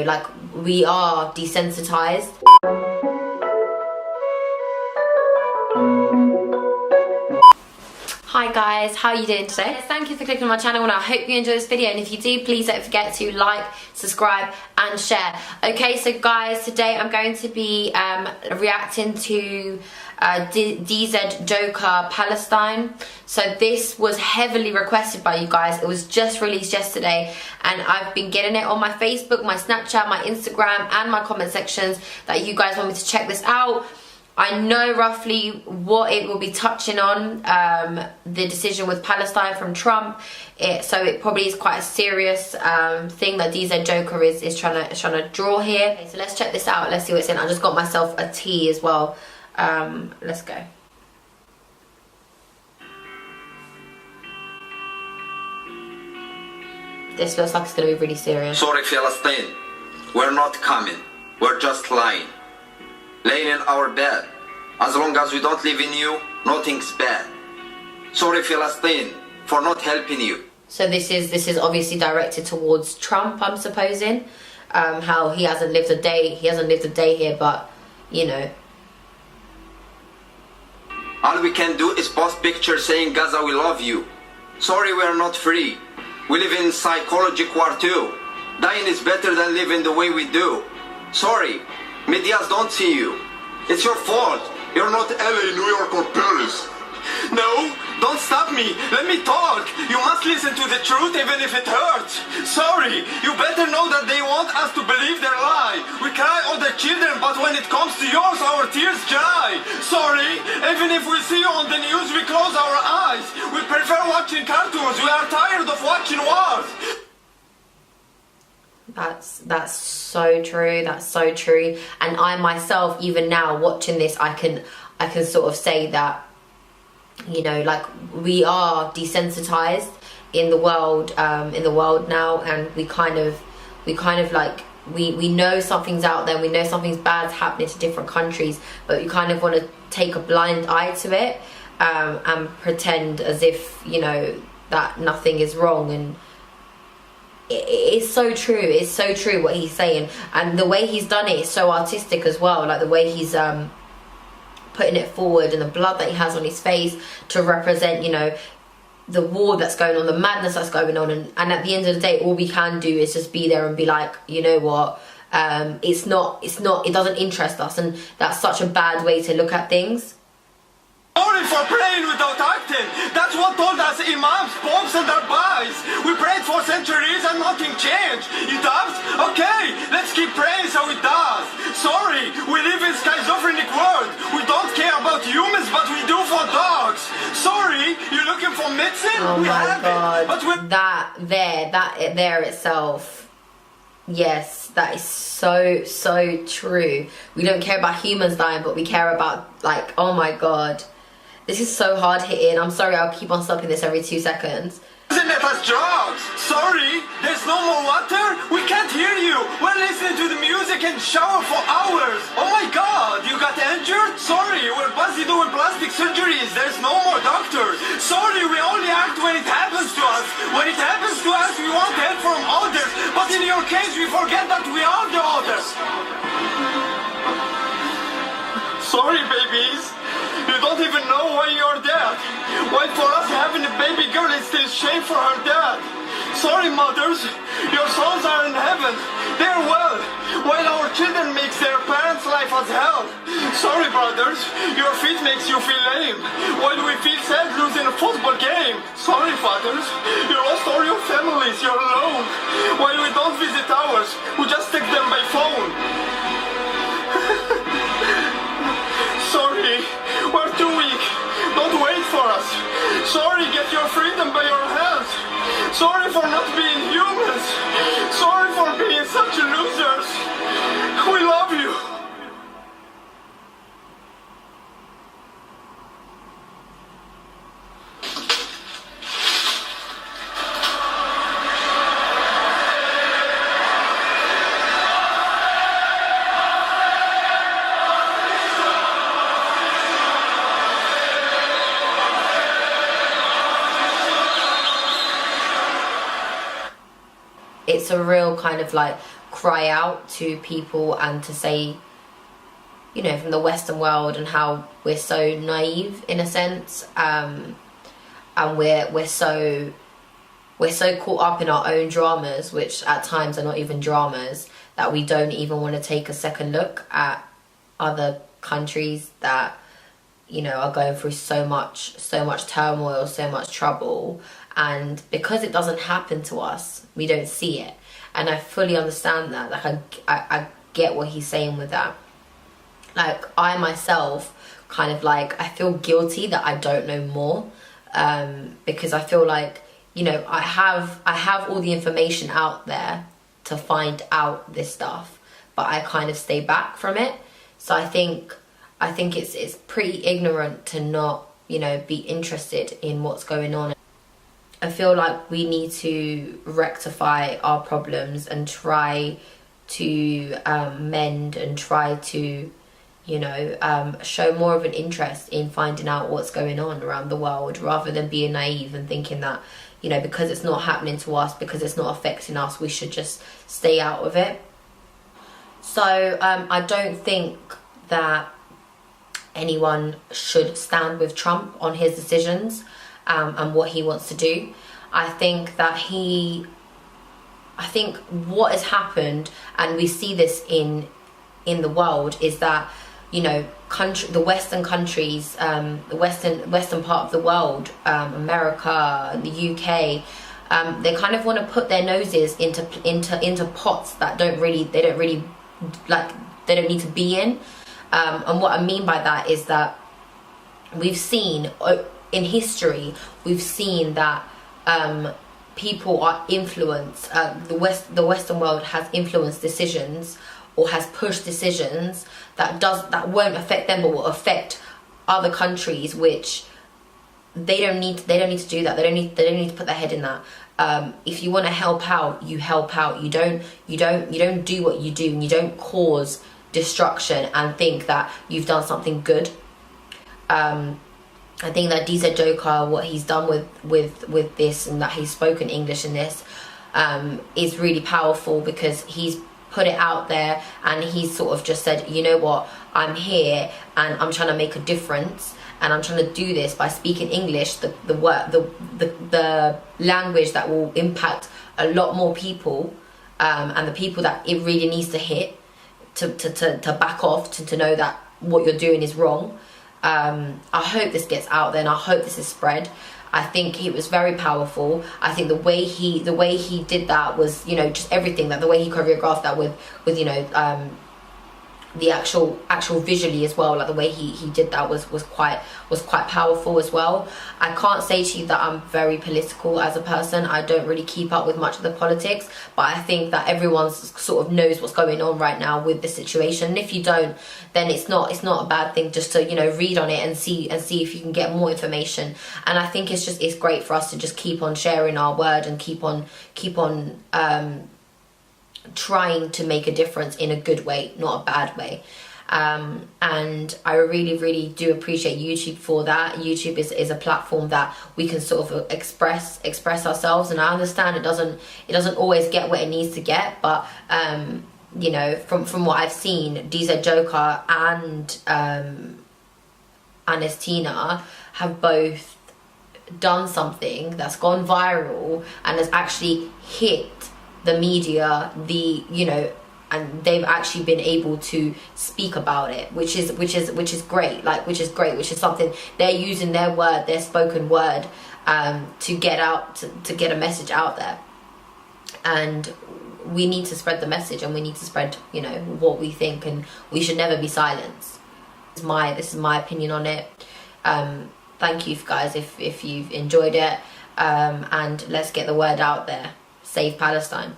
Like, we are desensitized. Hi guys, how are you doing today? Thank you for clicking on my channel and I hope you enjoy this video, and if you do, please don't forget to like, subscribe and share. Okay, so guys, today I'm going to be reacting to DZjoker Palestine. So this was heavily requested by you guys. It was just released yesterday and I've been getting it on my Facebook, my Snapchat, my Instagram and my comment sections that you guys want me to check this out. I know roughly what it will be touching on, the decision with Palestine from Trump. So it probably is quite a serious thing that DZjoker is trying to draw here. Okay, so let's check this out. Let's see what's in. I just got myself a tea as well. Let's go. This feels like it's going to be really serious. Sorry, Palestine. We're not coming. We're just lying. Laying in our bed. As long as we don't live in you, nothing's bad. Sorry, Palestine, for not helping you. So this is obviously directed towards Trump, I'm supposing. How he hasn't lived a day here, but you know. All we can do is post pictures saying Gaza, we love you. Sorry, we are not free. We live in psychological war too. Dying is better than living the way we do. Sorry, medias don't see you. It's your fault. You're not LA, New York or Paris. No, don't stop me. Let me talk. You must listen to the truth even if it hurts. Sorry, you better know that they want us to believe their lie. We cry all the children, but when it comes to yours, our tears dry. Sorry, even if we see you on the news, we close our eyes. We prefer watching cartoons. We are tired of watching wars. That's so true. That's so true. And I myself, even now watching this, I can sort of say that, you know, like, we are desensitized in the world now, and we kind of like, we know something's out there, we know something's bad's happening to different countries, but we kind of want to take a blind eye to it, and pretend as if, you know, that nothing is wrong. And it's so true. It's so true what he's saying, and the way he's done it is so artistic as well. Like the way he's putting it forward, and the blood that he has on his face to represent, you know, the war that's going on, the madness that's going on, and at the end of the day, all we can do is just be there and be like, you know what, it doesn't interest us, and that's such a bad way to look at things. Sorry for praying without acting. That's what told us imams, popes and rabbis. We prayed for centuries and nothing changed. It does? Okay, let's keep praying so it does. Sorry, we live in schizophrenic world. We don't care about humans, but we do for dogs. Sorry, you're looking for medicine? Oh we my have God. It. But that there itself. Yes, that is so true. We don't care about humans dying, but we care about, like, oh my God. This is so hard hitting. I'm sorry, I'll keep on stopping this every 2 seconds. Isn't it as drugs? Sorry, there's no more water? We can't hear you. We're listening to the music and shower for hours. Oh my God, you got injured? Sorry, we're busy doing plastic surgeries. There's no more doctors. Sorry, we only act when it happens to us. When it happens to us, we want help from others. But in your case, we forget that we are the others. Sorry, babies. You don't even know why you're dead. Why for us having a baby girl is still shame for her dad. Sorry, mothers. Your sons are in heaven. They're well. While our children makes their parents' life as hell. Sorry, brothers. Your feet makes you feel lame. While we feel sad losing a football game. Sorry, fathers. You lost all your families. You're alone. While we don't visit ours, we just take them by phone. Sorry, we're too weak. Don't wait for us. Sorry, get your freedom by your hands. Sorry for not being humans. Sorry for being such losers. We love you. It's a real kind of like cry out to people and to say, you know, from the Western world, and how we're so naive in a sense, and we're so caught up in our own dramas, which at times are not even dramas, that we don't even want to take a second look at other countries that, you know, are going through so much turmoil, so much trouble. And because it doesn't happen to us, we don't see it. And I fully understand that. Like, I get what he's saying with that. Like, I myself kind of like, I feel guilty that I don't know more, because I feel like, you know, I have all the information out there to find out this stuff, but I kind of stay back from it. So I think it's pretty ignorant to not, you know, be interested in what's going on. I feel like we need to rectify our problems and try to mend and try to, you know, show more of an interest in finding out what's going on around the world, rather than being naive and thinking that, you know, because it's not happening to us, because it's not affecting us, we should just stay out of it. So I don't think that anyone should stand with Trump on his decisions and what he wants to do. I think what has happened, and we see this in the world, is that, you know, the Western countries, the Western part of the world, America, the UK, they kind of want to put their noses into pots that they don't really need to be in. And what I mean by that is that we've seen in history, we've seen that people are influenced. The Western world has influenced decisions, or has pushed decisions that won't affect them, but will affect other countries, which they don't need to do that. They don't need to put their head in that. If you want to help out, you help out. You don't do what you do, and you don't cause destruction and think that you've done something good. I think that DZjoker, what he's done with this, and that he's spoken English in this, is really powerful, because he's put it out there, and he's sort of just said, you know what, I'm here and I'm trying to make a difference, and I'm trying to do this by speaking English, the language that will impact a lot more people, and the people that it really needs to hit, to back off, to know that what you're doing is wrong. I hope this gets out there, and I hope this is spread. I think it was very powerful. I think the way he did that was, you know, just everything, that the way he choreographed that with you know, the actual visually as well, like the way he did that was quite powerful as well. I can't say to you that I'm very political as a person. I don't really keep up with much of the politics, but I think that everyone sort of knows what's going on right now with the situation. And if you don't, then it's not a bad thing just to, you know, read on it and see if you can get more information. And I think it's great for us to just keep on sharing our word, and keep on trying to make a difference in a good way, not a bad way. And I really do appreciate YouTube for that. YouTube is a platform that we can sort of express ourselves, and I understand it doesn't always get what it needs to get, but you know, from what I've seen, DZjoker and Palestine have both done something that's gone viral and has actually hit the media, you know, and they've actually been able to speak about it, which is great. Which is something they're using their word, their spoken word, to get out, to get a message out there. And we need to spread the message, and we need to spread, you know, what we think, and we should never be silenced. This is my opinion on it. Thank you guys if you've enjoyed it, and let's get the word out there. Save Palestine.